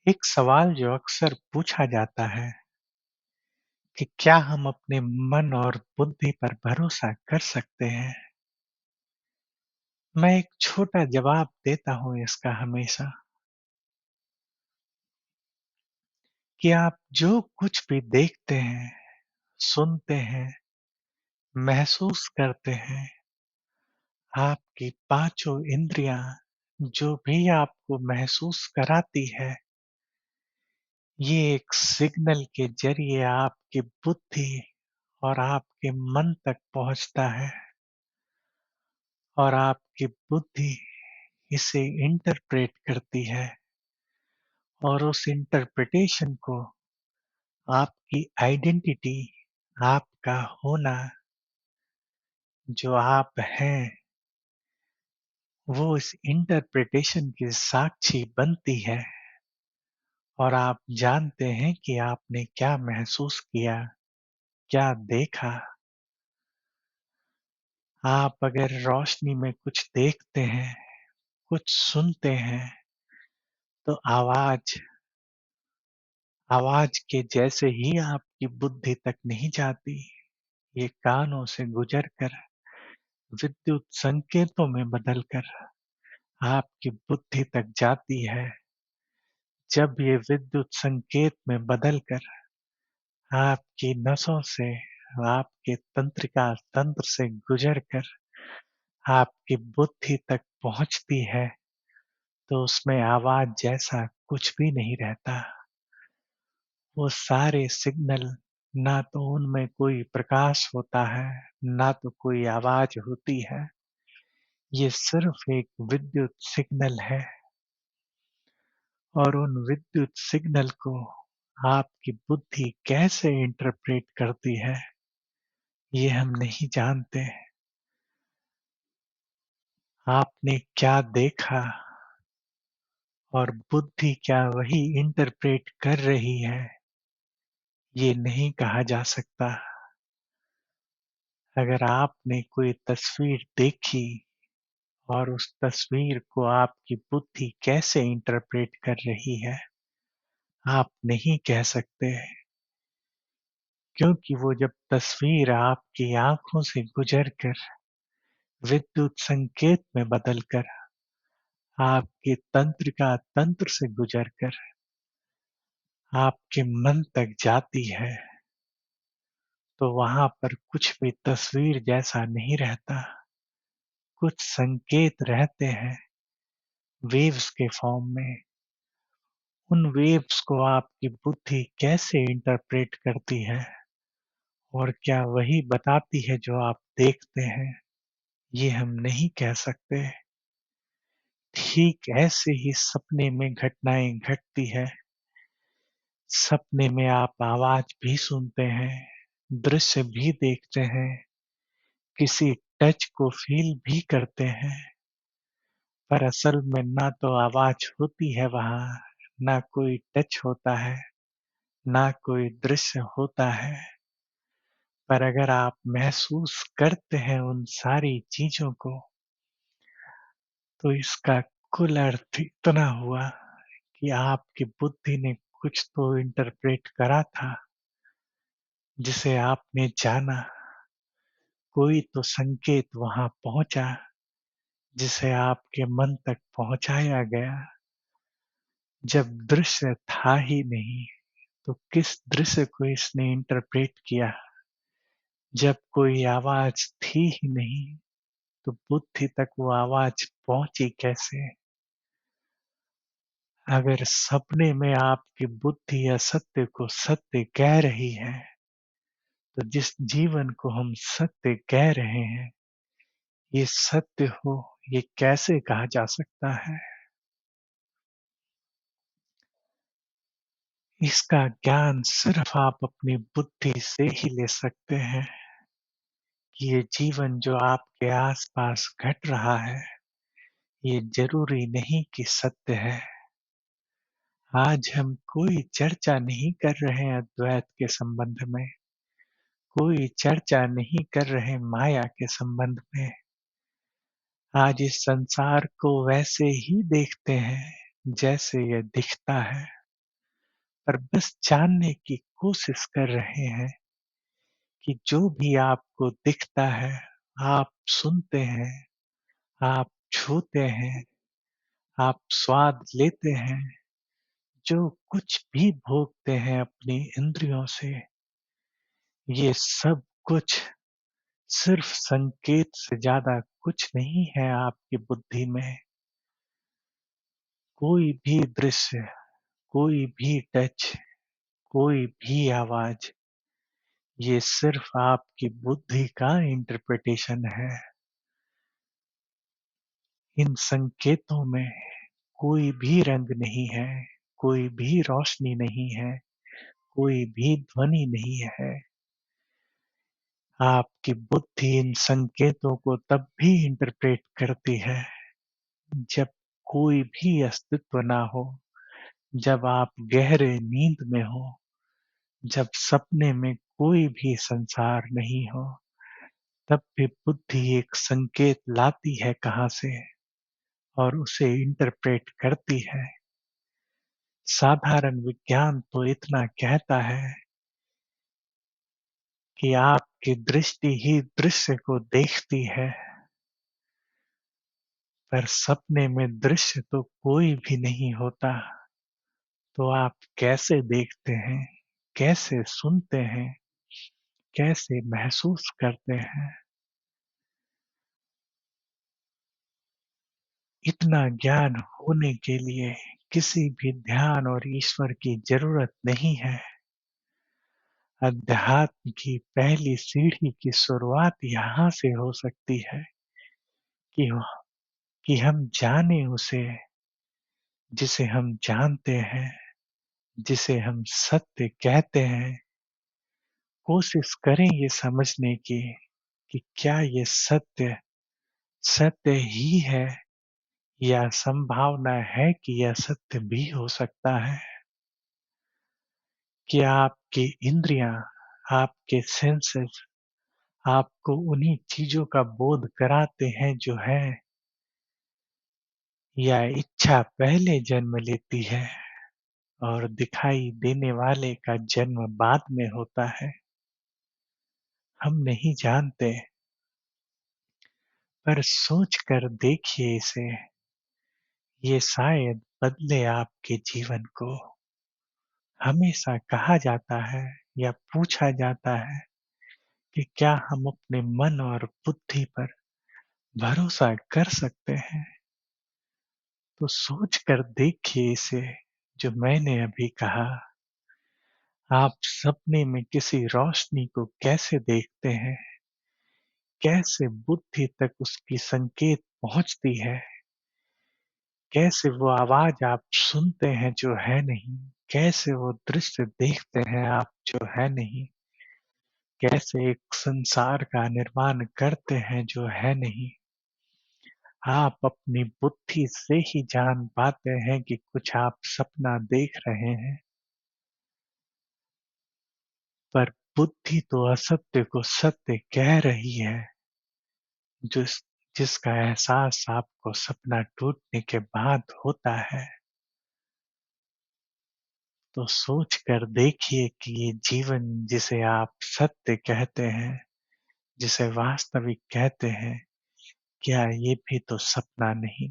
एक सवाल जो अक्सर पूछा जाता है कि क्या हम अपने मन और बुद्धि पर भरोसा कर सकते हैं? मैं एक छोटा जवाब देता हूँ इसका हमेशा कि आप जो कुछ भी देखते हैं, सुनते हैं, महसूस करते हैं, आपकी पांचों इंद्रियां जो भी आपको महसूस कराती है, ये एक सिग्नल के जरिए आपकी बुद्धि और आपके मन तक पहुंचता है और आपकी बुद्धि इसे इंटरप्रेट करती है और उस इंटरप्रिटेशन को आपकी आइडेंटिटी, आपका होना, जो आप हैं, वो इस इंटरप्रिटेशन की साक्षी बनती है और आप जानते हैं कि आपने क्या महसूस किया, क्या देखा। आप अगर रोशनी में कुछ देखते हैं, कुछ सुनते हैं, तो आवाज आवाज के जैसे ही आपकी बुद्धि तक नहीं जाती, ये कानों से गुजरकर विद्युत संकेतों में बदलकर आपकी बुद्धि तक जाती है। जब ये विद्युत संकेत में बदलकर आपकी नसों से, आपके तंत्रिका तंत्र से गुजरकर आपकी बुद्धि तक पहुंचती है, तो उसमें आवाज जैसा कुछ भी नहीं रहता। वो सारे सिग्नल, ना तो उनमें कोई प्रकाश होता है, ना तो कोई आवाज होती है। ये सिर्फ एक विद्युत सिग्नल है और उन विद्युत सिग्नल को आपकी बुद्धि कैसे इंटरप्रेट करती है, ये हम नहीं जानते। आपने क्या देखा और बुद्धि क्या वही इंटरप्रेट कर रही है, ये नहीं कहा जा सकता। अगर आपने कोई तस्वीर देखी और उस तस्वीर को आपकी बुद्धि कैसे इंटरप्रेट कर रही है, आप नहीं कह सकते, क्योंकि वो जब तस्वीर आपकी आंखों से गुजरकर विद्युत संकेत में बदलकर आपके तंत्रिका तंत्र से गुजरकर आपके मन तक जाती है, तो वहां पर कुछ भी तस्वीर जैसा नहीं रहता। कुछ संकेत रहते हैं वेव्स के फॉर्म में। उन वेव्स को आपकी बुद्धि कैसे इंटरप्रेट करती है और क्या वही बताती है जो आप देखते हैं, ये हम नहीं कह सकते। ठीक ऐसे ही सपने में घटनाएं घटती है। सपने में आप आवाज भी सुनते हैं, दृश्य भी देखते हैं, किसी टच को फील भी करते हैं, पर असल में ना तो आवाज होती है वहां, ना कोई टच होता है, ना कोई दृश्य होता है। पर अगर आप महसूस करते हैं उन सारी चीजों को, तो इसका कुल अर्थ इतना हुआ कि आपकी बुद्धि ने कुछ तो इंटरप्रेट करा था, जिसे आपने जाना। कोई तो संकेत वहां पहुंचा, जिसे आपके मन तक पहुंचाया गया। जब दृश्य था ही नहीं, तो किस दृश्य को इसने इंटरप्रेट किया? जब कोई आवाज थी ही नहीं, तो बुद्धि तक वो आवाज पहुंची कैसे? अगर सपने में आपकी बुद्धि असत्य को सत्य कह रही है, तो जिस जीवन को हम सत्य कह रहे हैं, ये सत्य हो, ये कैसे कहा जा सकता है? इसका ज्ञान सिर्फ आप अपनी बुद्धि से ही ले सकते हैं कि ये जीवन जो आपके आसपास घट रहा है, ये जरूरी नहीं कि सत्य है। आज हम कोई चर्चा नहीं कर रहे हैं अद्वैत के संबंध में, कोई चर्चा नहीं कर रहे माया के संबंध में। आज इस संसार को वैसे ही देखते हैं जैसे ये दिखता है। पर बस जानने की कोशिश कर रहे हैं कि जो भी आपको दिखता है, आप सुनते हैं, आप छूते हैं, आप स्वाद लेते हैं, जो कुछ भी भोगते हैं अपनी इंद्रियों से, ये सब कुछ सिर्फ संकेत से ज़्यादा कुछ नहीं है आपकी बुद्धि में। कोई भी दृश्य, कोई भी टच, कोई भी आवाज़, ये सिर्फ आपकी बुद्धि का इंटरप्रिटेशन है। इन संकेतों में कोई भी रंग नहीं है, कोई भी रोशनी नहीं है, कोई भी ध्वनि नहीं है। आपकी बुद्धि इन संकेतों को तब भी इंटरप्रेट करती है जब कोई भी अस्तित्व ना हो, जब आप गहरे नींद में हो, जब सपने में कोई भी संसार नहीं हो, तब भी बुद्धि एक संकेत लाती है कहाँ से और उसे इंटरप्रेट करती है। साधारण विज्ञान तो इतना कहता है कि आपकी दृष्टि ही दृश्य को देखती है, पर सपने में दृश्य तो कोई भी नहीं होता, तो आप कैसे देखते हैं, कैसे सुनते हैं, कैसे महसूस करते हैं? इतना ज्ञान होने के लिए किसी भी ध्यान और ईश्वर की जरूरत नहीं है। अध्यात्म की पहली सीढ़ी की शुरुआत यहाँ से हो सकती है कि कि हम जाने उसे जिसे हम जानते हैं, जिसे हम सत्य कहते हैं। कोशिश करें ये समझने की कि क्या ये सत्य सत्य ही है या संभावना है कि यह सत्य भी हो सकता है। क्या आपकी इंद्रियां, आपके सेंसेस आपको उन्हीं चीजों का बोध कराते हैं जो है, या इच्छा पहले जन्म लेती है और दिखाई देने वाले का जन्म बाद में होता है? हम नहीं जानते, पर सोच कर देखिए इसे। ये शायद बदले आपके जीवन को। हमेशा कहा जाता है या पूछा जाता है कि क्या हम अपने मन और बुद्धि पर भरोसा कर सकते हैं? तो सोच कर देखिए इसे, जो मैंने अभी कहा। आप सपने में किसी रोशनी को कैसे देखते हैं? कैसे बुद्धि तक उसकी संकेत पहुंचती है? कैसे वो आवाज आप सुनते हैं जो है नहीं? कैसे वो दृश्य देखते हैं आप जो है नहीं? कैसे एक संसार का निर्माण करते हैं जो है नहीं? आप अपनी बुद्धि से ही जान पाते हैं कि कुछ आप सपना देख रहे हैं, पर बुद्धि तो असत्य को सत्य कह रही है, जिस जिसका एहसास आपको सपना टूटने के बाद होता है। तो सोच कर देखिए कि ये जीवन जिसे आप सत्य कहते हैं, जिसे वास्तविक कहते हैं, क्या ये भी तो सपना नहीं?